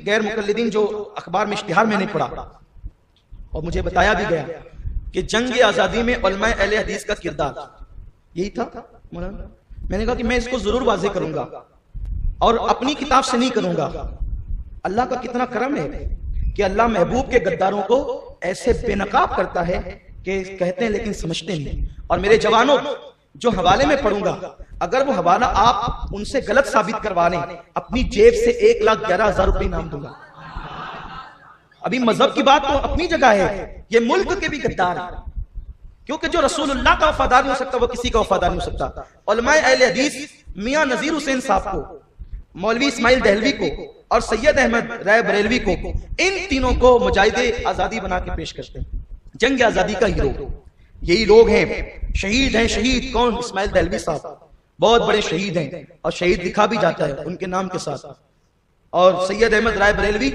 غیر مقلدین جو اخبار میں اشتہار میں نے پڑھا اور مجھے بتایا بھی گیا کہ جنگ آزادی میں علماء اہل حدیث کا کردار یہی تھا مولانا، میں نے کہا کہ میں اس کو ضرور واضح کروں گا اور اپنی کتاب سے نہیں کروں گا۔ اللہ کا کتنا کرم ہے کہ اللہ محبوب کے غداروں کو ایسے بے نقاب کرتا ہے کہ کہتے ہیں لیکن سمجھتے نہیں۔ اور میرے جوانوں، جو حوالے میں پڑھوں گا اگر وہ حوالہ آپ ان سے غلط ثابت کروا لیں، اپنی جیب سے 1,11,000 روپے انعام دوں گا۔ ابھی مذہب کی بات تو اپنی جگہ ہے، یہ ملک کے بھی غدار ہیں، کیونکہ جو رسول اللہ کا وفادار نہیں ہو سکتا وہ کسی کا وفادار نہیں ہو سکتا۔ علماء اہل حدیث میاں نذیر حسین صاحب کو، مولوی اسماعیل دہلوی کو اور سید احمد رائے بریلوی کو، ان تینوں کو مجاہد آزادی بنا کے پیش کرتے ہیں، جنگ آزادی کا ہیرو یہی لوگ ہیں۔ شہید ہیں، شہید کون؟ اسماعیل دہلوی صاحب بہت بڑے شہید ہیں اور شہید لکھا بھی جاتا ہے ان کے نام کے ساتھ۔ اور سید احمد رائے بریلوی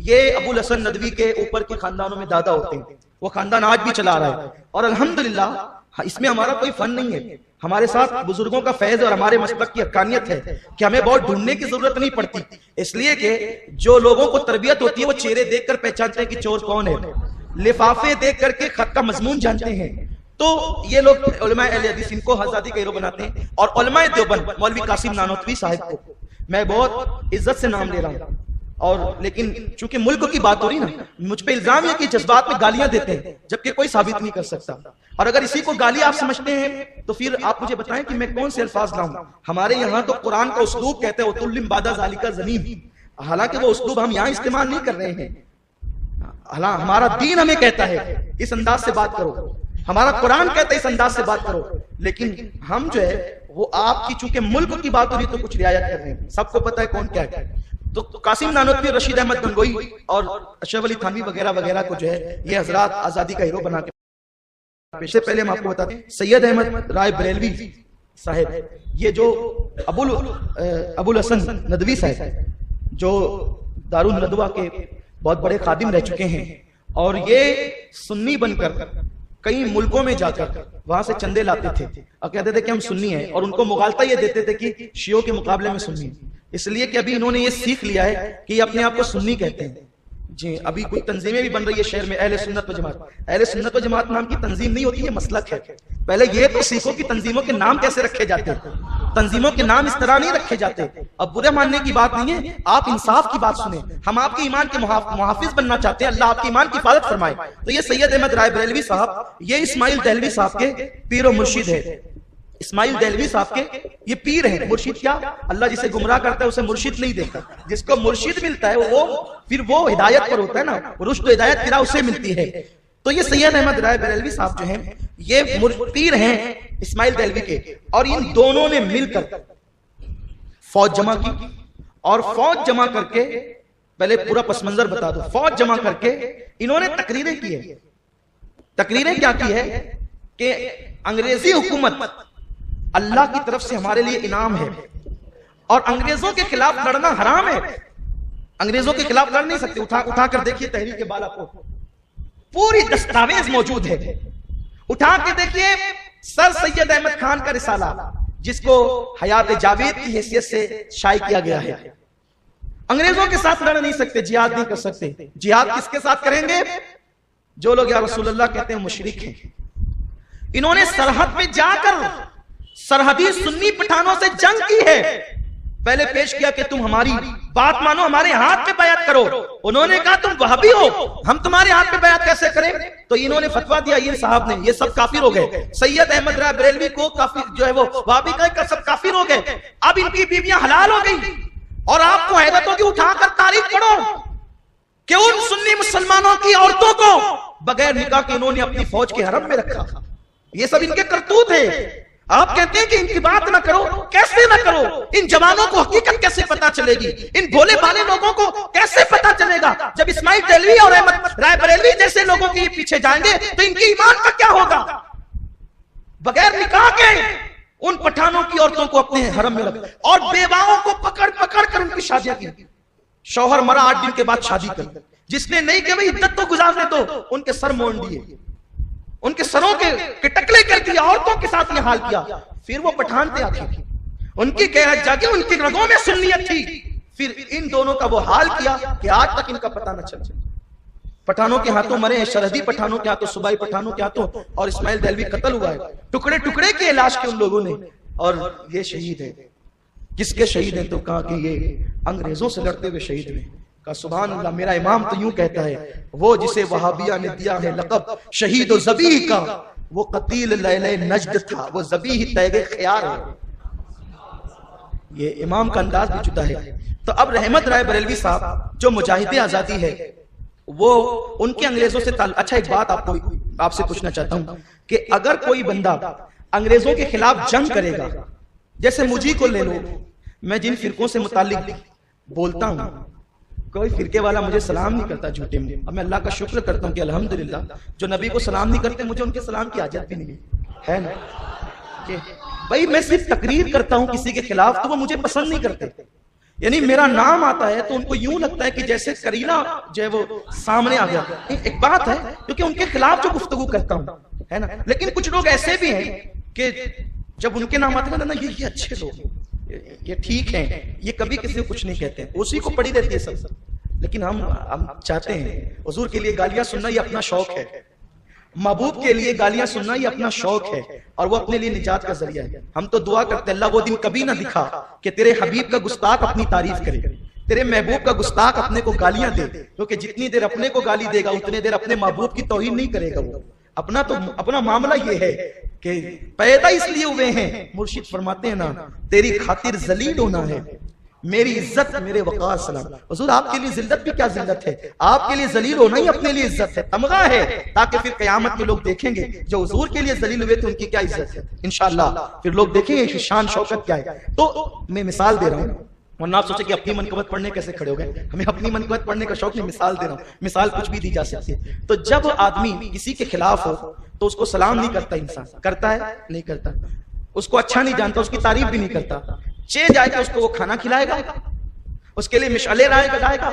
یہ ابو الحسن ندوی کے اوپر کے خاندانوں میں دادا ہوتے ہیں، وہ خاندان آج بھی چلا رہا ہے۔ اور الحمدللہ اس میں ہمارا کوئی فن نہیں ہے، ہمارے ساتھ بزرگوں کا فیض اور ہمارے مسلک کی حقانیت ہے کہ ہمیں بہت ڈھونڈنے کی ضرورت نہیں پڑتی، اس لیے کہ جو لوگوں کو تربیت ہوتی ہے وہ چہرے دیکھ کر پہچانتے ہیں کہ چور کون ہے، لفافے دیکھ کر کے خط کا مضمون جانتے ہیں۔ تو یہ لوگ علماء اہل حدیث ان کو آزادی کا ہیرو بناتے ہیں۔ اور علماء دیوبند مولوی قاسم نانوتوی صاحب کو میں بہت عزت سے نام لے رہا ہوں، اور لیکن چونکہ ملک کی بات ہو رہی نا، مجھ پہ الزام ہے کہ جذبات میں گالیاں دیتے ہیں جبکہ کوئی ثابت نہیں کر سکتا۔ اور اگر اسی کو گالی آپ سمجھتے ہیں تو پھر آپ مجھے بتائیں کہ میں کون سے الفاظ لاؤں۔ ہمارے یہاں تو قرآن کا اسلوب کہتے ہیں وَتُلِّمْ بَعْدَ ذَلِكَ زَنِيمٌ، حالانکہ وہ اسلوب ہم یہاں استعمال نہیں کر رہے ہیں۔ ہمارا دین ہمیں کہتا ہے اس انداز سے بات کرو، ہمارا قرآن کہتا ہے اس انداز سے بات کرو، لیکن ہم جو ہے وہ آپ کی چونکہ ملک کی بات ہو رہی تو کچھ رعایت کر رہے ہیں، سب کو پتہ ہے کون کیا ہے۔ تو قاسم نانوتوی، رشید احمد گنگوئی اور اشرف علی تھانوی وغیرہ وغیرہ کو جو ہے یہ حضرات آزادی کا ہیرو بنا کے، اس سے پہلے ہم آپ کو بتاتے ہیں سید احمد رائے بریلوی صاحب، یہ جو ابو الحسن ندوی صاحب جو دارالندوہ کے بہت بڑے خادم رہ چکے ہیں، اور یہ سنی بن کر کئی ملکوں میں جا کر وہاں سے چندے لاتے تھے اور کہتے تھے کہ ہم سنی ہیں، اور ان کو مغالطہ یہ دیتے تھے کہ شیعوں کے مقابلے میں سنی ہیں، اس لیے کہ ابھی انہوں نے یہ سیکھ لیا ہے کہ یہ اپنے آپ کو سنی کہتے ہیں۔ جی ابھی کوئی تنظیمیں بھی بن رہی ہے شہر میں، اہل سنت و جماعت۔ اہل سنت و جماعت نام کی تنظیم نہیں ہوتی، یہ مسلک ہے۔ پہلے یہ تو سیکھو کہ تنظیموں کے نام کیسے رکھے جاتے ہیں، تنظیموں کے نام اس طرح نہیں رکھے جاتے۔ اب برے ماننے کی بات نہیں ہے، آپ انصاف کی بات سنیں، ہم آپ کے ایمان کے محافظ بننا چاہتے ہیں، اللہ آپ کے ایمان کی حفاظت فرمائے۔ تو یہ سید احمد رائے بریلوی صاحب یہ اسماعیل دہلوی صاحب کے پیر و مرشد ہے، اسماعیل دہلوی صاحب کے یہ پیر ہیں۔ مرشد کیا؟ اللہ جسے گمراہ کرتا ہے اسے مرشد نہیں دیتا، جس کو مرشد ملتا ہے وہ پھر وہ ہدایت پر ہوتا ہے نا، رشد و ہدایت کی راہ اسے ملتی ہے۔ تو یہ سید احمد رائے بریلوی صاحب جو ہیں یہ پیر ہیں اسماعیل دہلوی کے، اور ان دونوں نے مل کر فوج جمع کی، اور فوج جمع کر کے پہلے پورا پس منظر بتا دو، فوج جمع کر کے انہوں نے تقریریں کی ہے۔ تقریریں کیا کی ہے کہ انگریزی حکومت اللہ کی طرف سے ہمارے لیے انعام ہے، اور انگریزوں کے خلاف لڑنا حرام ہے، انگریزوں کے خلاف لڑ نہیں سکتے۔ اٹھا کر دیکھیے تحریک بالغ کو، پوری دستاویز موجود ہے، اٹھا کے دیکھیے سر سید احمد خان کا رسالہ جس کو حیات جاوید کی حیثیت سے شائع کیا گیا ہے۔ انگریزوں کے ساتھ لڑ نہیں سکتے، جہاد نہیں کر سکتے۔ جہاد کس کے ساتھ کریں گے؟ جو لوگ یا رسول اللہ کہتے ہیں مشرک ہیں۔ انہوں نے سرحد پہ جا کر سرحدی سنی پٹھانوں سے جنگ کی ہے۔ پہلے پیش کیا کہ تم ہماری بات مانو، ہمارے ہاتھ پہ بیعت کرو۔ انہوں نے کہا تم وہابی ہو، ہم تمہارے ہاتھ پہ بیعت کیسے کریں؟ تو انہوں نے فتویٰ دیا، یہ صاحب نے، یہ سب کافر ہو گئے۔ سید احمد رائے بریلوی کو کافر جو ہے وہ وہابی کا سب کافر ہو گئے۔ اب ان کی بیویاں حلال ہو گئی، اور آپ کو حیرت ہوگی، اٹھا کر تاریخ پڑھو کہ ان سنی مسلمانوں کی عورتوں کو بغیر نکاح کے انہوں نے اپنی فوج کے حرم میں رکھا۔ یہ سب ان کے کرتوت ہے۔ آپ کہتے ہیں کہ ان کی بات نہ کرو، کیسے نہ کرو؟ ان جوانوں کو حقیقت کیسے پتا چلے گی؟ ان بھولے بھالے لوگوں کو کیسے پتا چلے گا؟ جب اسماعیل دہلوی اور احمد رائے بریلوی جیسے لوگوں کے پیچھے جائیں گے تو ان کی ایمان کا کیا ہوگا؟ بغیر نکاح کے ان پٹھانوں کی عورتوں کو اپنے حرم میں رکھا، اور بیواؤں کو پکڑ پکڑ کر ان کی شادیاں کی۔ شوہر مرا 8 دن کے بعد شادی کر، جس نے نہیں کہ بھئی عدت تو گزارنے دو، ان کے سر مونڈ دیے، ان کے سروں کے ٹکلے کر دیا، عورتوں کے ساتھ یہ حال کیا۔ پھر وہ پٹھان تھے آخر، ان کی غیرت جاگی، ان کی رگوں میں سنیت تھی، پھر ان دونوں کا وہ حال کیا کہ آج تک ان کا پتہ نہ چل سکا. پٹھانوں کے ہاتھوں مرے ہیں, سرحدی پٹھانوں کے ہاتھوں, صوبائی پٹھانوں کے ہاتھوں, اور اسماعیل دہلوی قتل ہوا ہے. ٹکڑے ٹکڑے کے علاج کے ان لوگوں نے, اور یہ شہید ہے. کس کے شہید ہیں؟ تو کہا کہ یہ انگریزوں سے لڑتے ہوئے شہید ہوئے. کہا سبحان اللہ, میرا امام تو یوں کہتا ہے, وہ جسے وہابیہ نے دیا ہے لقب شہید و ذبیح کا, وہ قتیل لیلہ نجد تھا, وہ ذبیح تیغ خیار ہے. یہ امام کا انداز بھی جدا ہے. تو اب رحمت رائے بریلوی صاحب جو مجاہد آزادی ہے, وہ ان کے انگریزوں سے اچھا ایک بات آپ سے پوچھنا چاہتا ہوں کہ اگر کوئی بندہ انگریزوں کے خلاف جنگ کرے گا, جیسے مجھے کو لے لو, میں جن فرقوں سے متعلق بولتا ہوں, کوئی فرقے والا مجھے سلام نہیں کرتا جھوٹے میں. اب میں اللہ کا شکر کرتا ہوں کہ الحمدللہ جو نبی کو سلام نہیں کرتے, مجھے ان کے سلام کی حاجت بھی نہیں ہے نا. کہ بھائی میں صرف تقریر کرتا ہوں کسی کے خلاف تو وہ مجھے پسند نہیں کرتے. یعنی میرا نام آتا ہے تو ان کو یوں لگتا ہے کہ جیسے کرینا جو ہے وہ سامنے آ گیا. ایک بات ہے کیونکہ ان کے خلاف جو گفتگو کرتا ہوں ہے نا. لیکن کچھ لوگ ایسے بھی ہیں کہ جب ان کے نام آتے ہیں نا, یہ اچھے لوگ, یہ ٹھیک ہیں, یہ کبھی کسی کو کچھ نہیں کہتے ہیں, اسی کو پڑی رہتی ہے سب. لیکن ہم چاہتے ہیں حضور کے لیے گالیاں سننا یہ اپنا شوق ہے, محبوب کے لیے گالیاں سننا یہ اپنا شوق ہے, اور وہ اپنے لیے نجات کا ذریعہ ہے. ہم تو دعا کرتے اللہ وہ دن کبھی نہ دکھا کہ تیرے حبیب کا گستاخ اپنی تعریف کرے, تیرے محبوب کا گستاخ اپنے کو گالیاں دے, کیونکہ جتنی دیر اپنے کو گالی دے گا اتنی دیر اپنے محبوب کی توہین نہیں کرے گا. وہ اپنا معاملہ یہ ہے کہ پیدا اس لیے ہوئے ہیں, مرشد فرماتے ہیں نا تیری خاطر ذلیل ہونا ہے, میری عزت میرے وقار سلام. حضور آپ کے لیے ذلت بھی کیا ذلت ہے, آپ کے لیے ذلیل ہونا ہی اپنے لیے عزت ہے, تمغہ ہے, تاکہ پھر قیامت میں لوگ دیکھیں گے جو حضور کے لیے ذلیل ہوئے تھے ان کی کیا عزت ہے. انشاءاللہ پھر لوگ دیکھیں گے شان شوکت کیا ہے. تو میں مثال دے رہا ہوں, ورنہ آپ سوچیں کہ اپنی منقبت پڑھنے کیسے کھڑے ہو گئے. ہمیں اپنی منقبت پڑھنے کا شوق نہیں, مثال دے رہا ہوں, مثال کچھ بھی دی جا سکتی ہے. تو جب آدمی کسی کے خلاف ہو تو اس کو سلام نہیں کرتا, انسان کرتا ہے نہیں کرتا, اس کو اچھا نہیں جانتا, اس کی تعریف بھی نہیں کرتا. جائے کہ اس کو وہ کھانا کھلائے گا, اس کے لیے مشعلے لائے گا,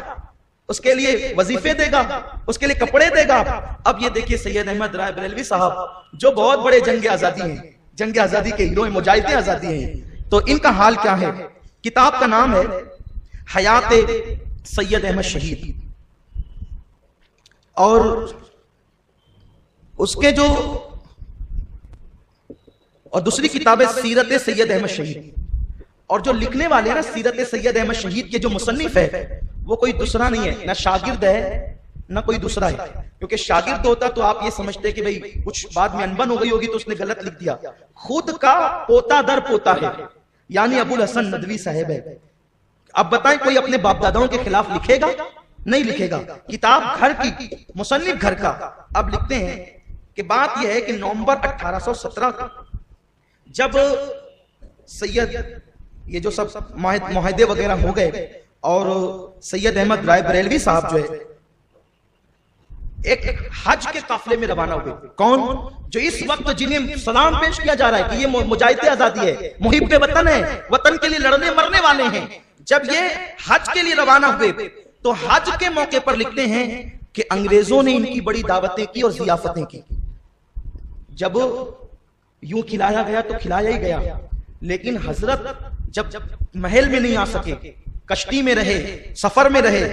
اس کے لیے وظیفے دے گا, اس کے لیے کپڑے دے گا. اب یہ دیکھیے سید احمد رائے بریلوی صاحب جو بہت بڑے جنگ آزادی ہیں, جنگ آزادی کے ہیرو ہیں, مجاہد آزادی ہیں, تو ان کا حال کیا ہے. کتاب کا نام ہے حیات سید احمد شہید, اور اس کے جو اور دوسری کتاب ہے سیرت سید احمد شہید. اور جو لکھنے والے ہیں نا سیرت سید احمد شہید کے جو مصنف ہے وہ کوئی دوسرا نہیں ہے, نہ شاگرد ہے نہ کوئی دوسرا ہے. کیونکہ شاگرد ہوتا تو آپ یہ سمجھتے کہ بھئی کچھ بعد میں انبن ہو گئی ہوگی تو اس نے غلط لکھ دیا. خود کا پوتا در پوتا ہے, یعنی ابو الحسن ندوی صاحب ہے. اب بتائیں کوئی اپنے باپ داداؤں کے خلاف لکھے گا؟ نہیں لکھے گا. کتاب گھر کی, مصنف گھر کا. اب لکھتے ہیں کہ بات یہ ہے کہ نومبر 1817 کا جب سید یہ جو سب معاہدے وغیرہ ہو گئے اور سید احمد رائے بریلوی صاحب جو ہے ایک حج کے قافلے میں روانہ ہوئے. کون؟ جو اس وقت جنہیں سلام پیش کیا جا رہا ہے کہ یہ مجاہد آزادی ہے, محب وطن ہے, وطن کے لیے لڑنے مرنے والے ہیں. جب یہ حج کے لیے روانہ ہوئے تو حج کے موقع پر لکھتے ہیں کہ انگریزوں نے ان کی بڑی دعوتیں کی اور ضیافتیں کی. جب یوں کھلایا گیا تو کھلایا ہی گیا, لیکن حضرت جب محل میں نہیں آ سکے, کشتی میں رہے, سفر میں رہے,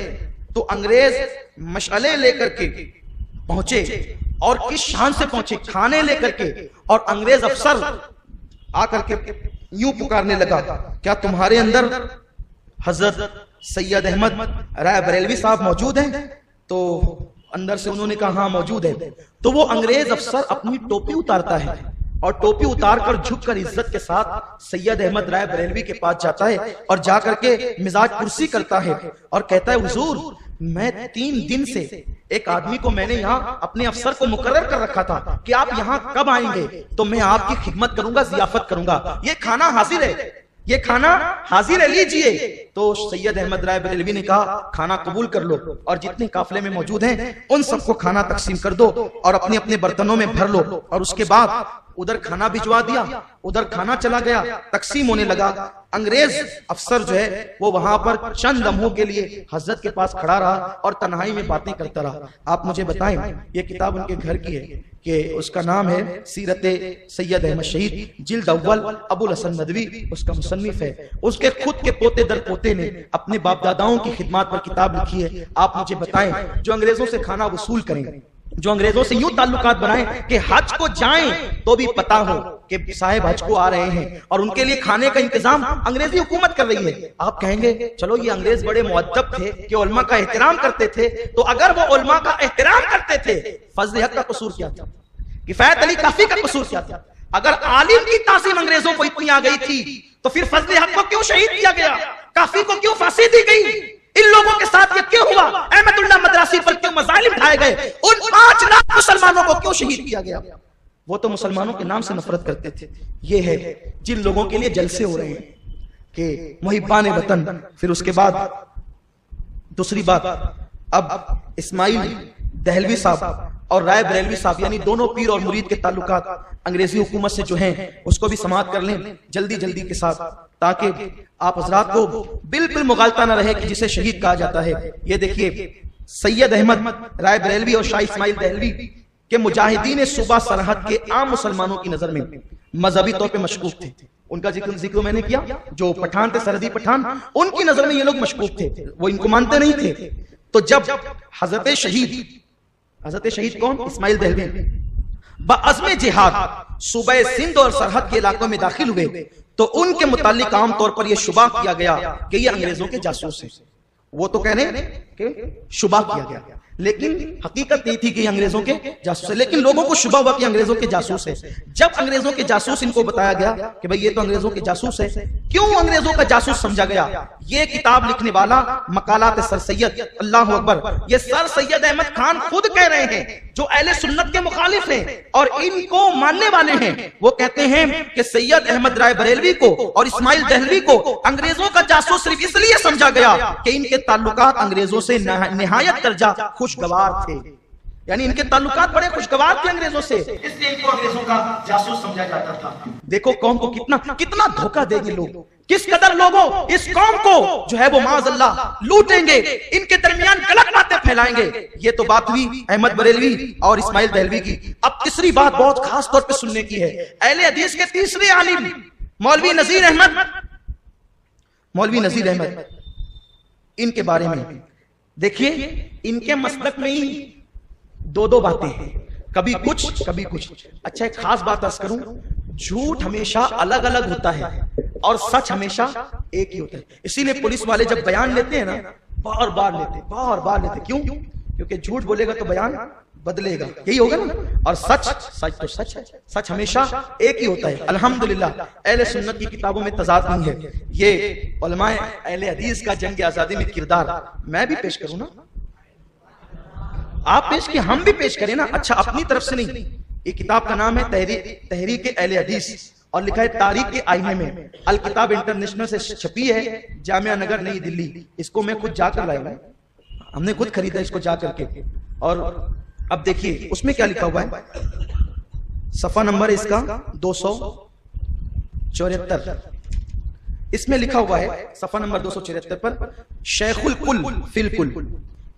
تو انگریز مشعلے لے کر کے پہنچے. اور کس شان سے پہنچے, کھانے لے کر کے. اور انگریز افسر آ کر کے یوں پکارنے لگا, کیا تمہارے اندر حضرت سید احمد رائے بریلوی صاحب موجود ہیں؟ تو اندر سے انہوں نے کہا ہاں موجود ہے. تو وہ انگریز افسر اپنی ٹوپی اتارتا ہے اور ٹوپی اتار کر جھک کر عزت کے ساتھ سید احمد رائے بریلوی کے پاس جاتا ہے اور جا کر کے مزاج پرسی کرتا ہے اور کہتا ہے حضور میں 3 دن سے ایک آدمی کو میں نے یہاں اپنے افسر کو مقرر کر رکھا تھا کہ آپ یہاں کب آئیں گے تو میں آپ کی خدمت کروں گا, ضیافت کروں گا, یہ کھانا حاضر ہے, یہ کھانا حاضر ہے, لیجئے. تو سید احمد رائے بریلوی نے کہا کھانا قبول کر لو اور جتنے قافلے میں موجود ہیں ان سب کو کھانا تقسیم کر دو اور اپنے اپنے برتنوں میں بھر لو. اور اس کے بعد ادھر کھانا بھجوا دیا، ادھر کھانا چلا گیا، تقسیم ہونے لگا۔ انگریز افسر جو ہے وہ وہاں پر چند لمحوں کے لیے حضرت کے پاس کھڑا رہا اور تنہائی میں باتیں کرتا رہا۔ آپ مجھے بتائیں، یہ کتاب ان کے گھر کی ہے کہ اس کا نام ہے سیرت سید احمد شہید، جلد اول، ابو الحسن ندوی اس کا مصنف ہے۔ اس کے خود کے پوتے در پوتے نے اپنے باپ داداؤں کی خدمات پر کتاب لکھی ہے۔ آپ مجھے بتائیں، جو انگریزوں سے کھانا وصول کریں، جو انگریزوں سے یوں تعلقات بنائیں کہ حج کو جائیں تو بھی پتا ہو کہ صاحب حج کو آ رہے ہیں اور ان کے لیے کھانے کا انتظام انگریزی حکومت کر رہی ہے، آپ کہیں گے چلو یہ انگریز بڑے مؤدب تھے کہ علماء کا احترام کرتے تھے، تو اگر وہ علماء کا احترام کرتے تھے، فضل حق کا قصور کیا تھا؟ کفایت علی کافی کا قصور کیا تھا؟ اگر عالم کی تعظیم انگریزوں کو اتنی آ گئی تھی تو پھر فضل حق کو کیوں شہید کیا گیا؟ کافی کو کیوں پھانسی دی گئی؟ ان لوگوں کے ساتھ یہ کیوں ہوا؟ احمد اللہ مدراسی پر کیوں مظالم اٹھائے گئے؟ ان 5 لاکھ مسلمانوں کو کیوں شہید کیا گیا؟ وہ تو مسلمانوں کے نام سے نفرت کرتے تھے۔ یہ ہے جن لوگوں کے لیے جلسے ہو رہے ہیں کہ محبان وطن۔ پھر اس کے بعد دوسری بات، اب اسماعیل دہلوی صاحب اور رائے بریلوی صاحب یعنی دونوں پیر اور مرید کے تعلقات انگریزی حکومت سے جو ہیں اس کو بھی سماعت کر لیں جلدی جلدی کے ساتھ، تاکہ آپ حضرات کو بالکل مغالطہ نہ رہے کہ جسے شہید کہا جاتا ہے۔ یہ دیکھیے، سید احمد رائے بریلوی اور شاہ اسماعیل دہلوی کے مجاہدین صوبہ سرحد کے عام مسلمانوں کی نظر میں مذہبی طور پہ مشکوک تھے۔ ان کا ذکر میں نے کیا، جو پٹھان تھے، سرحدی پٹھان، ان کی نظر میں یہ لوگ مشکوک تھے، وہ ان کو مانتے نہیں تھے۔ تو جب حضرت شہید کون؟ اسماعیل دہلوی بعزم جہاد صوبہ سندھ اور سرحد کے علاقوں میں داخل ہوئے تو ان کے متعلق عام طور پر یہ شبہ کیا گیا کہ یہ انگریزوں کے جاسوس ہیں۔ وہ تو کہنے کہ شبہ کیا گیا، لیکن حقیقت نہیں تھی کہ یہ انگریزوں کے جاسوس ہے، لیکن لوگوں کو شبہ ہوا کہ انگریزوں کے جاسوس ہے۔ جب انگریزوں کے جاسوس ان کو بتایا گیا کہ بھئی یہ تو انگریزوں کے جاسوس ہے، کیوں انگریزوں کا جاسوس سمجھا گیا؟ یہ کتاب لکھنے والا مقالات سر سید، اللہ اکبر، یہ سر سید احمد خان خود کہہ رہے ہیں، جو اہل سنت کے مخالف ہیں اور ان کو ماننے والے ہیں۔ وہ کہتے ہیں کہ سید احمد رائے بریلوی کو اور اسماعیل دہلوی کو انگریزوں کا جاسوس صرف اس لیے سمجھا گیا کہ ان کے تعلقات انگریزوں سے نہایت درجہ خوشگوار تھے، یعنی ان کے تعلقات بڑے خوشگوار تھے انگریزوں سے، اس لیے ان کو انگریزوں کا جاسوس سمجھا جاتا تھا۔ دیکھو قوم کو کتنا دھوکہ دیں گے لوگ، کس قدر لوگوں اس قوم کو جو ہے وہ معاذ اللہ لوٹیں گے، ان کے درمیان غلط باتیں پھیلائیں گے۔ یہ تو بات ہوئی احمد بریلوی اور اسماعیل دہلوی کی۔ اب تیسری بات بہت خاص طور پہ سننے کی ہے، اہل حدیث کے تیسرے عالم مولوی نذیر احمد، ان کے بارے میں دیکھیے، ان کے مسلک میں ہی دو باتیں ہیں، کبھی کچھ۔ اچھا ایک خاص بات عرض کروں، جھوٹ ہمیشہ الگ الگ ہوتا ہے اور سچ ہمیشہ ایک ہی ہوتا ہے۔ اسی لیے پولیس والے جب بیان لیتے ہیں نا، بار بار لیتے، کیوں؟ کیونکہ جھوٹ بولے گا تو بیان بدلے گا، یہی ہوگا نا، اور سچ تو سچ ہے، سچ ہمیشہ ایک ہی ہوتا ہے۔ الحمدللہ اہل سنت کی کتابوں میں تضاد نہیں ہے۔ یہ علماء اہل حدیث کا جنگ آزادی میں کردار میں بھی پیش کروں نا، آپ پیش کیے، ہم بھی پیش کریں نا، اچھا اپنی طرف سے نہیں۔ یہ کتاب کا نام ہے تحریک اہل حدیث اور لکھا ہے تاریخ کے آئینے میں، الکتاب انٹرنیشنل سے چھپی ہے، جامعہ نگر نئی دلی۔ اس کو میں خود جا کر لایا ہوں، ہم نے خود خریدا اس کو جا کر کے۔ اور اب دیکھیے اس میں کیا لکھا ہوا ہے، صفحہ نمبر اس کا 274، اس میں لکھا ہوا ہے صفحہ نمبر 274 پر، شیخ الکل فی الکل،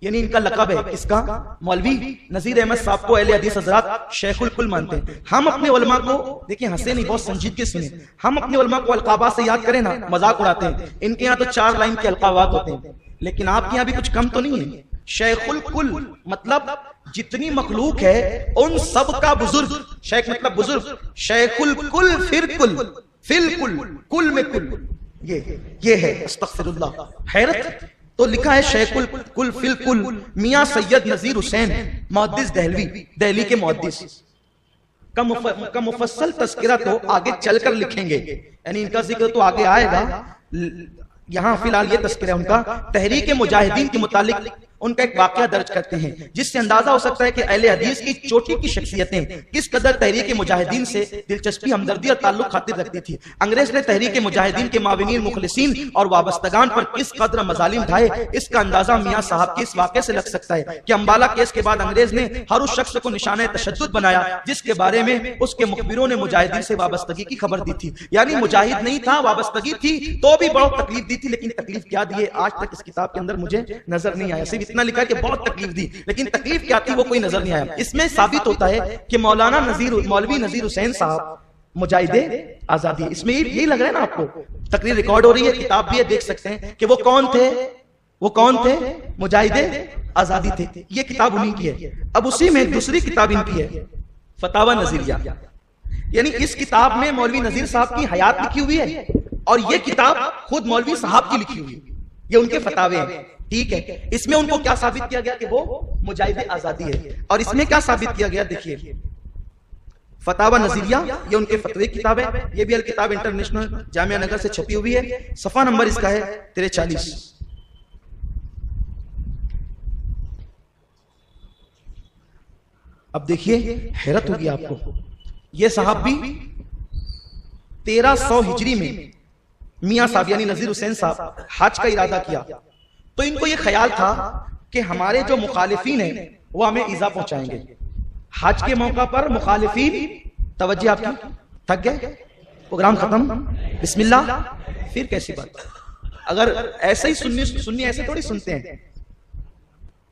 یعنی ان کا لقب ہے، اس کا مولوی نذیر احمد صاحب کو اہل حدیث حضرات شیخ الکل مانتے ہیں۔ ہم اپنے علماء کو دیکھیں، ہنسے نہیں، بہت سنجیدگی سے، ہم اپنے علماء کو القابات سے یاد کریں نا، مذاق اڑاتے ہیں، ان کے یہاں تو 4 لائن کے القابات ہوتے ہیں، لیکن آپ کے یہاں بھی کچھ کم تو نہیں ہے۔ شیخ الکل مطلب جتنی مخلوق ہے ان سب کا بزرگ، شیخ مطلب بزرگ، شیخ الکل پھر کل، فل کل، کل میں کل، یہ ہے، استغفر اللہ، حیرت۔ تو لکھا ہے شیخ الکل فی الکل میاں سید نذیر حسین محدث دہلوی، دہلی کے محدث کا مفصل تذکرہ تو آگے چل کر لکھیں گے، یعنی ان کا ذکر تو آگے آئے گا، یہاں فی الحال یہ تذکرہ ان کا۔ تحریک مجاہدین کے متعلق ان کا ایک واقعہ درج کرتے ہیں جس سے اندازہ ہو سکتا ہے کہ اہل حدیث کی چوٹی کی شخصیتیں کس قدر تحریک مجاہدین سے دلچسپی، ہمدردی اور تعلق خاطر رکھتی تھی۔ انگریز نے تحریک مجاہدین کے معاونین، مخلصین اور وابستگان پر کس قدر مظالم ڈھائے، اس کا اندازہ میاں صاحب کے اس واقعے سے لگ سکتا ہے کہ امبالہ کیس کے بعد انگریز نے ہر اس شخص کو نشانہ تشدد بنایا جس کے بارے میں اس کے مخبروں نے مجاہدین سے وابستگی کی خبر دی تھی۔ یعنی مجاہد نہیں تھا، وابستگی تھی تو بھی بہت تکلیف دی تھی، لیکن تکلیف کیا دیے آج تک اس کتاب کے اندر مجھے نظر نہیں آیا۔ صرف اتنا لکھا ہے کہ بہت تکلیف دی، لیکن تکلیف کیا تھی وہ کوئی نظر نہیں آیا۔ اس میں ثابت ہوتا ہے کہ مولوی نذیر حسین صاحب مجاہد آزادی، اس میں یہی لگ رہا ہے نا آپ کو، تقریر ریکارڈ ہو رہی ہے، کتاب بھی ہے، دیکھ سکتے ہیں کہ وہ کون تھے، مجاہد آزادی تھے۔ یہ کتاب انہی کی ہے۔ اب اسی میں دوسری کتاب ان کی ہے فتاوی نظریہ، یعنی اس کتاب میں مولوی نذیر صاحب کی حیات لکھی ہوئی ہے اور یہ کتاب خود مولوی صاحب کی لکھی ہوئی ہے، یہ ان کے فتاوے ہیں، ٹھیک ہے۔ اس میں ان کو کیا ثابت کیا گیا کہ وہ مجاہد آزادی ہے، اور اس میں کیا ثابت کیا گیا دیکھیے، فتاوی نظریہ یہ ان کے فتوی کتاب ہے، یہ بھی الکتاب انٹرنیشنل جامعہ نگر سے چھپی ہوئی ہے، صفحہ نمبر اس کا ہے 43۔ اب دیکھیے حیرت ہوگی آپ کو، یہ صاحب بھی 1300 ہجری میں میاں صاحب یعنی نذیر حسین صاحب حج کا ارادہ کیا تو ان کو یہ خیال تھا کہ ہمارے جو مخالفین ہیں وہ ہمیں ایذا پہنچائیں گے۔ حج کے موقع پر مخالفین، توجہ آپ کی، تھک گئے، پروگرام ختم، بسم اللہ، پھر کیسی بات؟ اگر ایسے ہی سنی ایسے تھوڑی سنتے ہیں،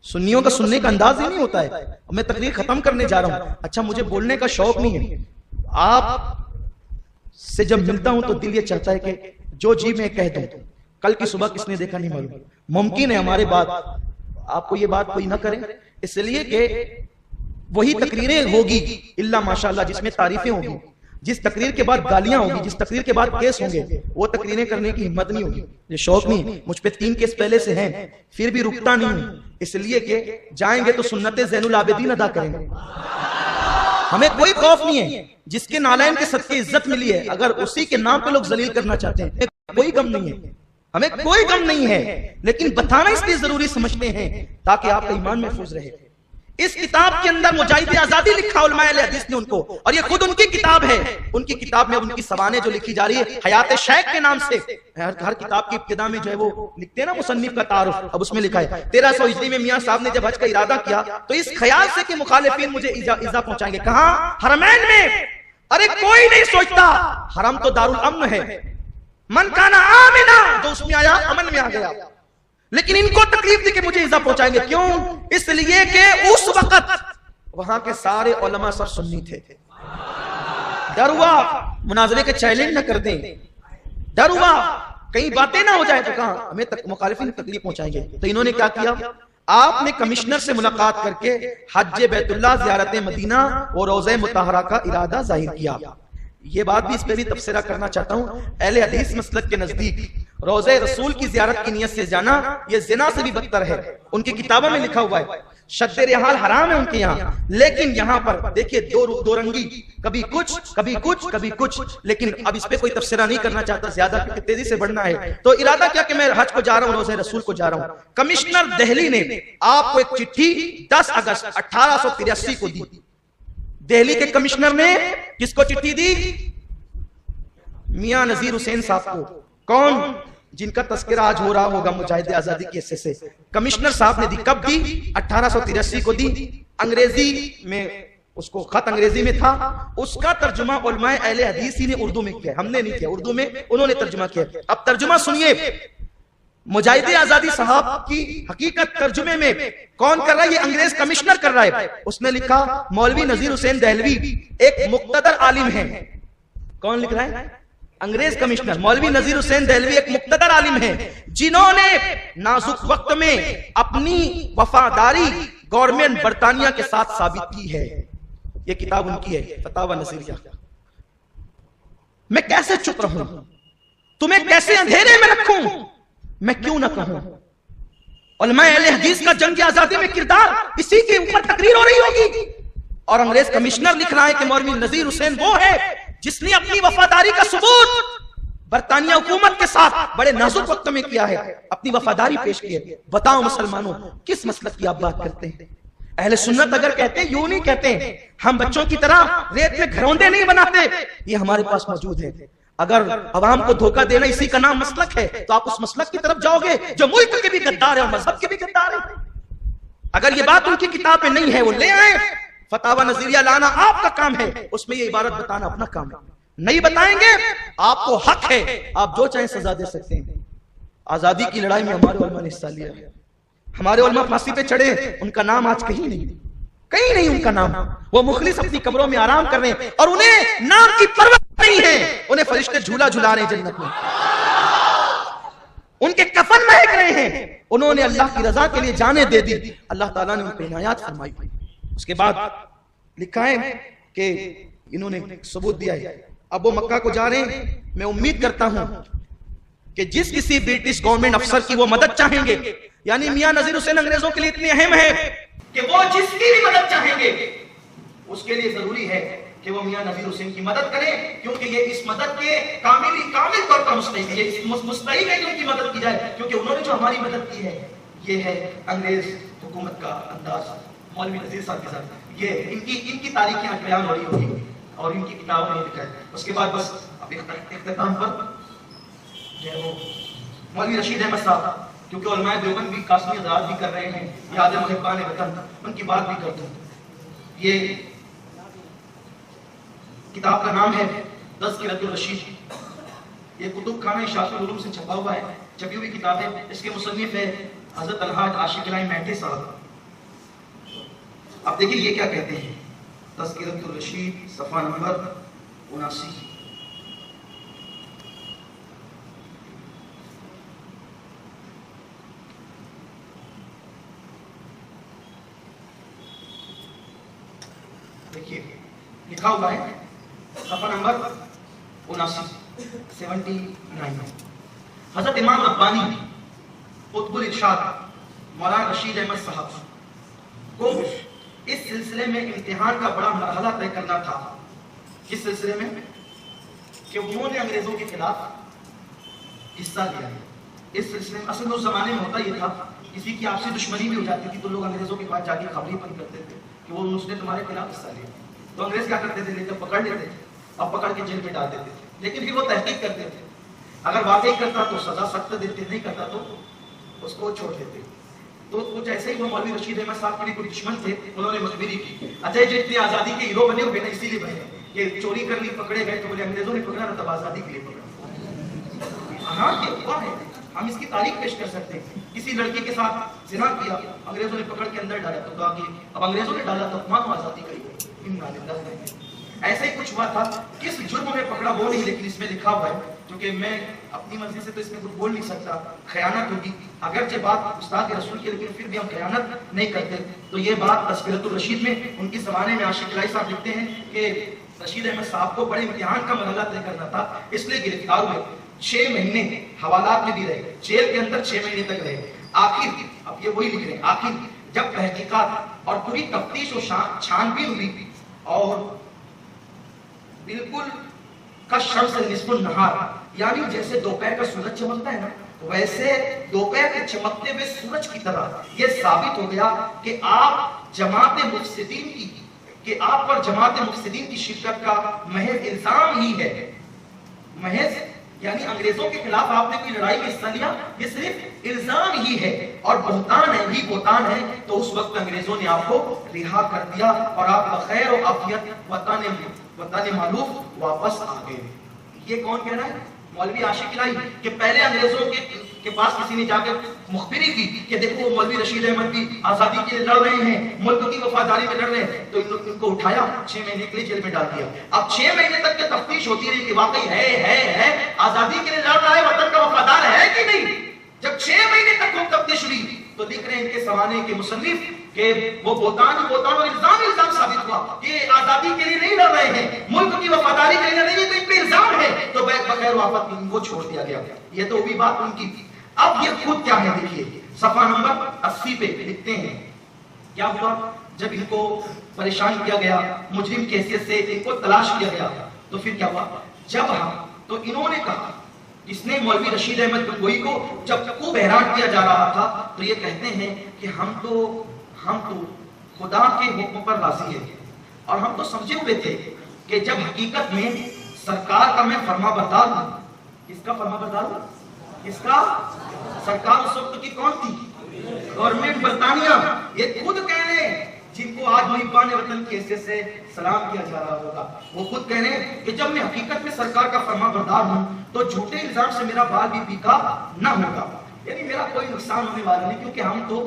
سنیوں کا سننے کا انداز ہی نہیں ہوتا ہے۔ میں تقریر ختم کرنے جا رہا ہوں، اچھا مجھے بولنے کا شوق نہیں ہے، آپ سے جب ملتا ہوں تو دل یہ چاہتا ہے کہ جو جی میں کہہ دوں، کل کی صبح کس نے دیکھا نہیں معلوم، ممکن ہے ہمارے بات آپ کو یہ بات کوئی نہ کرے، اس لیے کہ وہی تقریریں ہوگی الا ماشاءاللہ جس میں تعریفیں ہوگی، جس تقریر کے بعد گالیاں ہوگی، جس تقریر کے بعد کیس ہوں گے، وہ تقریریں کرنے کی ہمت نہیں ہوگی، یہ شوق نہیں۔ مجھ پہ 3 کیس پہلے سے ہیں، پھر بھی رکتا نہیں ہوں، اس لیے کہ جائیں گے تو سنت زین العابدین ادا کریں گے، ہمیں کوئی خوف نہیں ہے، جس کے نالین کے صدقے عزت ملی ہے، اگر اسی کے نام پہ لوگ ذلیل کرنا چاہتے ہیں کوئی غم نہیں ہے، ہمیں کوئی غم نہیں ہے، لیکن بتانا اس لیے ضروری سمجھتے ہیں تاکہ آپ کا ایمان محفوظ رہے۔ اس کتاب کے اندر مجاہد آزادی لکھا علماء اہل حدیث نے ان کو، اور یہ خود ان کی کتاب ہے، ان کی کتاب میں ان کی سوانح جو لکھی جا رہی ہے حیات شیخ کے نام سے، ہر کتاب کی ابتدا میں جو ہے وہ لکھتے ہیں نا مصنف کا تعارف، اب اس میں لکھا ہے 1300 ہجری میں میاں صاحب نے جب حج کا ارادہ کیا تو اس خیال سے کہ مخالفین مجھے ایذا پہنچائیں گے، کہاں؟ حرمین میں۔ ارے کوئی نہیں سوچتا حرم تو دارالامن ہے، من کانا آمنا، جو اس میں آیا امن میں آ گیا، لیکن ان کو تکلیف دی کہ مجھے ایذا پہنچائیں گے، کیوں؟ اس لیے کہ اس وقت وہاں کے سارے علماء سب سنی تھے، ڈر ہوا مناظرے کے چیلنج نہ کر دیں، ڈر ہوا کہیں باتیں نہ ہو جائے تو کہاں ہمیں مخالفین تکلیف پہنچائیں گے، تو انہوں نے کیا کیا؟ آپ نے کمشنر سے ملاقات کر کے حج بیت اللہ، زیارت مدینہ اور روضہ مطہرہ کا ارادہ ظاہر کیا۔ یہ بات بھی اس پہ بھی تبصرہ کرنا چاہتا ہوں، اہل حدیث مسلک کے نزدیک روضہ رسول کی زیارت کی نیت سے جانا یہ زنا سے بھی بدتر ہے، ان کی کتابوں میں لکھا ہوا ہے، شد رحال حرام ہے ان کے یہاں، لیکن یہاں پر دیکھیے دو رنگی، کبھی کچھ، لیکن اب اس پہ کوئی تبصرہ نہیں کرنا چاہتا زیادہ کیونکہ تیزی سے بڑھنا ہے۔ تو ارادہ کیا کہ میں حج کو جا رہا ہوں، روضہ رسول کو جا رہا ہوں۔ کمشنر دہلی نے آپ کو ایک چٹھی 10 اگست 1883 کو دی، دہلی کے کمشنر نے کس کو چٹھی دی؟ میاں نذیر حسین صاحب کو، کون؟ جن کا تذکرہ آج ہو رہا ہوگا مجاہد آزادی کے حصے سے، کمشنر صاحب نے دی۔ کب دی؟ 1883 کو دی، انگریزی میں، اس کو خط انگریزی میں تھا، اس کا ترجمہ علماء اہل حدیث ہی نے اردو میں کیا، ہم نے نہیں کیا، اردو میں انہوں نے ترجمہ کیا۔ اب ترجمہ سنیے، مجاہد آزادی صاحب کی حقیقت ترجمے میں کون کر رہا ہے؟ یہ انگریز کمشنر کر رہا ہے۔ اس نے لکھا مولوی نذیر حسین دہلوی ایک مقتدر عالم ہے۔ کون لکھ رہا ہے؟ انگریز کمشنر مولوی نذیر حسین دہلوی ایک مقتدر عالم ہے جنہوں نے نازک وقت میں اپنی وفاداری گورنمنٹ برطانیہ کے ساتھ ثابت کی ہے۔ یہ کتاب ان کی ہے، فتاوی نظریہ۔ میں کیسے چپ رہوں؟ تمہیں کیسے اندھیرے میں رکھوں؟ میں کیوں نہ کہوں؟ علماء اہل حدیث کا جنگ آزادی میں کردار، اسی کے اوپر تقریر ہو رہی ہوگی، اور انگریز کمشنر لکھ رہا ہے کہ مولوی نذیر حسین وہ ہے جس نے اپنی وفاداری کا ثبوت برطانیہ حکومت کے ساتھ بڑے نازک وقت میں کیا ہے، اپنی وفاداری پیش کی ہے۔ بتاؤ مسلمانوں کس مسلک کی آپ بات کرتے ہیں؟ اہل سنت اگر کہتے ہیں یوں نہیں کہتے ہیں، ہم بچوں کی طرح ریت میں گھروندے نہیں بناتے، یہ ہمارے پاس موجود ہے۔ اگر عوام کو دھوکہ دینا اسی کا نام مسلک ہے تو آپ اس مسلک کی طرف جاؤ گے جو ملک کے بھی غدار ہے اور مذہب کے بھی غدار ہے۔ اگر یہ بات ان کی کتاب میں نہیں ہے وہ لے آئیں، فتاوی نظریہ لانا آپ کا کام ہے، اس میں یہ عبارت بتانا اپنا کام ہے۔ نہیں بتائیں گے آپ کو حق ہے، آپ جو چاہیں سزا دے سکتے ہیں۔ آزادی کی لڑائی میں ہمارے علماء نے حصہ لیا، ہمارے علماء پھانسی پہ چڑھے، ان کا نام آج کہیں نہیں ان کا نام۔ وہ مخلص اپنی قبروں میں آرام کر رہے ہیں اور انہیں نام کی پرواہ نہیں ہے، انہیں فرشتے جھولا جھلا رہے ہیں جنت میں، ان کے کفن مہک رہے ہیں، انہوں نے اللہ کی رضا کے لیے جانیں دے دی، اللہ تعالیٰ نے ان پہ عنایات فرمائی۔ اس کے بعد لکھا ہے کہ انہوں نے ثبوت دیا ہے، اب وہ مکہ کو جا رہے ہیں، میں امید کرتا ہوں کہ جس کسی برٹش گورنمنٹ افسر کی وہ مدد چاہیں گے، یعنی میاں نذیر حسین انگریزوں کے لیے اتنے اہم ہے کہ وہ جس کی بھی مدد چاہیں گے اس کے لیے ضروری ہے کہ وہ میاں نذیر حسین کی مدد کریں، کیونکہ یہ اس مدد کے کامل طور پر مستحق ہے، یہ مستحق ہے کہ ان کی مدد کی جائے، کیونکہ انہوں نے جو ہماری مدد کی ہے یہ ہے انگریز حکومت کا انداز۔ مولوی نذیر صاحب کے ساتھ یہ ان کی تاریخیں آج بیان ہو رہی ہوگی اور ان کی کتاب میں لکھا ہے۔ اس کے بعد بس اب اختتام پر جو ہے وہ مولوی رشید احمد صاحب، کیونکہ علماء دیوبند بھی قاسمی حضرات بھی کر رہے ہیں، یاد محبان وطن، ان کی بات بھی کرتا ہوں۔ یہ کتاب کا نام ہے تذکرۃ الرشید، یہ کتب خانہ اشاعت العلوم سے چھپا ہوا ہے، چھپی ہوئی کتاب ہے۔ اس کے مصنف ہے حضرت الحاج عاشق الہی مہدی صاحب۔ اب دیکھیں یہ کیا کہتے ہیں، تذکرۃ الرشید صفحہ نمبر 79۔ دیکھیے لکھا ہوا ہے صفحہ نمبر 79۔ حضرت امام ربانی قطب الارشاد مولانا رشید احمد صاحب کو اس سلسلے میں امتحان کا بڑا مرحلہ طے کرنا تھا۔ اس سلسلے میں کہ انہوں نے انگریزوں کے خلاف حصہ لیا ہے۔ اس سلسلے میں اصل اس زمانے میں ہوتا یہ تھا، کسی کی آپسی دشمنی بھی ہو جاتی تھی تو لوگ انگریزوں کے پاس جا کے خبری پن کرتے تھے کہ وہ اس نے تمہارے خلاف حصہ لیا، تو انگریز کیا کرتے تھے، لے کر پکڑ لیتے تھے اور پکڑ کے جیل میں ڈال دیتے تھے، لیکن پھر وہ تحقیق کرتے تھے، اگر واقعی کرتا تو سزا سخت دیتے، نہیں کرتا تو اس کو چھوڑ دیتے۔ تو کچھ ایسے ہی وہ مولوی رشید احمد صاحب کے لیے کوئی دشمن تھے، انہوں نے مخبری کی، اچھا جو اتنے آزادی کے ہیرو بنے ہوئے نا اسی لیے بنے، یہ چوری کر لی پکڑے گئے تو بولے انگریزوں نے پکڑا نا تب آزادی کے لیے پکڑا۔ ہاں یہ ہوا ہے، ہم اس کی تاریخ پیش کر سکتے ہیں۔ کسی لڑکی کے ساتھ زنا کیا، انگریزوں نے پکڑ کے اندر ڈالا تو کہا کہ اب انگریزوں نے ڈالا تو مانو آزادی کا ہی۔ ایسے ہی کچھ ہوا تھا، کس جرم میں پکڑا وہ نہیں، لیکن اس میں لکھا ہوا ہے، کیونکہ میں اپنی مرضی سے تو اس میں کچھ بول نہیں سکتا، خیانت ہوگی، اگرچہ بات استاد رسول کی لیکن پھر بھی ہم خیانت نہیں کرتے۔ تو یہ بات تذکرۃ الرشید میں ان کی زمانے میں عاشق الہی صاحب لکھتے ہیں کہ رشید احمد صاحب کو بڑے امتحان کا مرحلہ طے کرنا تھا، اس لیے گرفتار ہوئے، 6 مہینے حوالات میں بھی رہے، جیل کے اندر 6 مہینے تک رہے۔ آخر اب یہ وہی لکھ رہے ہیں، آخر جب تحقیقات اور پوری تفتیش و چھان بین ہوئی اور بالکل کالشمس نصف النہار، یعنی جیسے دوپہر کا سورج چمکتا ہے نا ویسے دوپہر کے چمکتے ہوئے سورج کی طرح یہ ثابت ہو گیا کہ آپ پر جماعت مفسدین کی شرکت کا محض الزام ہی ہے، محض یعنی انگریزوں کے خلاف آپ نے کوئی لڑائی میں حصہ لیا، یہ صرف الزام ہی ہے اور بہتان ہے، یہ بہتان ہے، تو اس وقت انگریزوں نے آپ کو رہا کر دیا اور آپ بخیر و عافیت وطن معلوف واپس آ گئے۔ یہ کون کہہ رہا ہے؟ مولوی عاشق الہی، کہ پہلے انگریزوں کے پاس کسی نے جا کے مخبری کی کہ دیکھو مولوی رشید احمد بھی آزادی کے لیے لڑ رہے ہیں، ملک کی وفاداری میں لڑ رہے ہیں، تو ان کو اٹھایا 6 مہینے کے لیے جیل میں ڈال دیا۔ اب 6 مہینے تک کی تفتیش ہوتی رہی کہ واقعی ہے آزادی کے لیے لڑ رہا ہے، وطن کا وفادار ہے کہ نہیں۔ جب 6 مہینے تک وہ تفتیش ہوئی تو لکھ رہے ہیں ان کے زمانے کے مصنف کہ وہ بہتان اور الزام ثابت ہوا کہ آزادی کے لیے نہیں لڑ رہے ہیں، ملک کی وفاداری کے لیے لڑ رہے ہیں، تو ان پہ الزام ہے، تو بغیر وافت ان کو چھوڑ دیا گیا۔ یہ تو بھی بات ان کی تھی۔ اب یہ خود کیا ہے دیکھیے، صفحہ نمبر 80 پہ لکھتے ہیں کیا ہوا جب ان کو پریشان کیا گیا، مجرم کی حیثیت سے ان کو تلاش کیا گیا، تو پھر کیا ہوا، جب ہم تو انہوں نے کہا جس نے مولوی رشید احمد گنگوئی کو جب خوب حیران کیا جا رہا تھا تو یہ کہتے ہیں کہ ہم تو خدا کے حکم پر راضی ہیں، اور ہم تو سمجھے ہوئے تھے کہ جب حقیقت میں سرکار کا میں فرما بردار ہوں۔ کس کا فرما بردار ہوں؟ کس کا؟ سرکار اس وقت کی کون تھی؟ گورنمنٹ برطانیہ۔ یہ خود کہہ رہے ہیں، جن کو آج محبان وطن کی حیثیت سے سلام کیا جا رہا ہوگا، وہ خود کہہ رہے ہیں کہ جب میں حقیقت میں سرکار کا فرما بردار ہوں تو جھوٹے الزام سے میرا بال بھی پیکا نہ ہوگا، یعنی میرا کوئی نقصان ہونے والا نہیں، کیونکہ ہم تو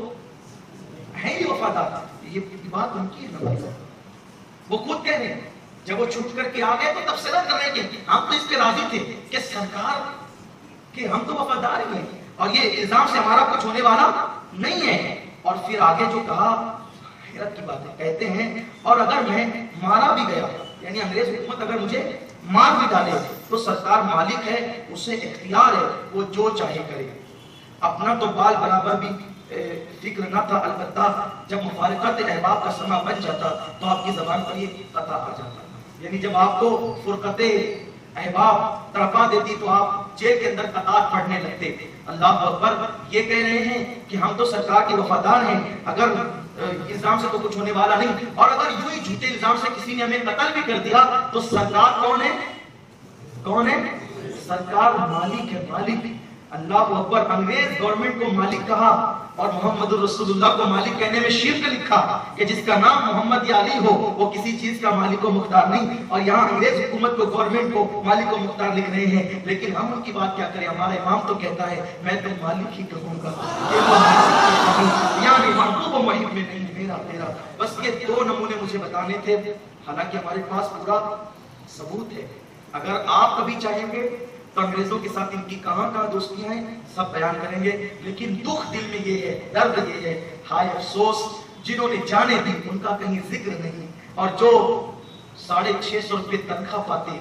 ہیں ہی وفادار۔ یہ بات ان کی ہے، وہ خود کہہ رہے ہیں جب وہ چھوٹ کر کے آ گئے تو تبصرہ کر رہے ہیں کہ ہم تو اس پہ راضی تھے کہ سرکار کہ ہم تو وفادار ہی ہیں اور یہ الزام سے ہمارا کچھ ہونے والا نہیں ہے۔ اور پھر آگے جو کہا، حیرت کی بات ہے، کہتے ہیں اور اگر میں مارا بھی گیا، یعنی انگریز حکومت اگر مجھے مار بھی ڈالے تو سرکار مالک ہے، اسے اختیار ہے، وہ جو چاہے کرے۔ اپنا تو بال برابر بھی فکر نہ تھا، البتہ جب مفارقت احباب کا سما بن جاتا تو آپ کی زبان پر یہ قطع آ جاتا، یعنی جب آپ کو فرقت احباب تڑپا دیتی تو آپ جیل کے اندر قطعات پڑھنے لگتے۔ اللہ اکبر، یہ کہہ رہے ہیں کہ ہم تو سرکار کے وفادار ہیں، اگر الزام سے تو کچھ ہونے والا نہیں، اور اگر یوں ہی جھوٹے الزام سے کسی نے ہمیں قتل بھی کر دیا تو سرکار کون ہے؟ کون ہے؟ سرکار مالک ہے، مالک۔ اللہ اکبر، انگریز گورنمنٹ کو مالک کہا اور محمد رسول اللہ کو مالک کہنے میں شرک لکھا کہ جس کا نام محمد یا علی ہو وہ کسی چیز کا مالک و مختار نہیں، اور یہاں انگریز حکومت کو، گورنمنٹ کو مالک و مختار لکھ رہے ہیں، لیکن ہم ان کی بات کیا کریں؟ ہمارا امام تو کہتا ہے میں تو مالک ہی کہوں گا، یعنی محبوب و محب میں نہیں، میرا تیرا۔ بس یہ دو نمونے مجھے بتانے تھے، حالانکہ ہمارے پاس پورا ثبوت ہے۔ اگر آپ کبھی چاہیں گے تو انگریزوں کے ساتھ ان کی کہاں کہاں دوستیاں ہیں سب بیان کریں گے، لیکن دکھ دل میں یہ ہے، درد یہ ہے، ہائے افسوس جنہوں نے جانیں دی ان کا کہیں ذکر نہیں، اور جو 650 روپے تنخواہ پاتے،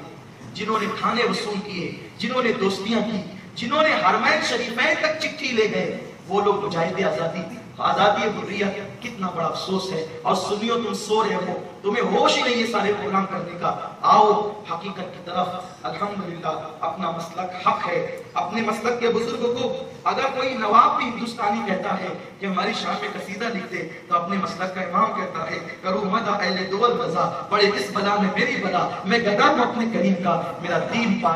جنہوں نے کھانے وصول کیے، جنہوں نے دوستیاں کی، جنہوں نے حرمین شریفین تک چٹھی لے گئے، وہ لوگ مجاہد آزادی، آزادی حریت، کتنا بڑا افسوس ہے۔ اور سنیو تم سو رہے ہو، تمہیں ہوش ہی نہیں یہ سارے پروگرام کرنے کا۔ آؤ حقیقت کی طرف۔ الحمدللہ اپنا مسلک حق ہے، اپنے مسلک کے بزرگوں کو اگر کوئی نواب بھی ہندوستانی کہتا ہے کہ ہماری شان میں قصیدہ لکھ دے تو اپنے مسلک کا امام کہتا ہے کرو مدح اہل دول وزا، بڑے اس بلا میں میری بلا، میں گدا ہوں اپنے کریم کا، میرا دین پا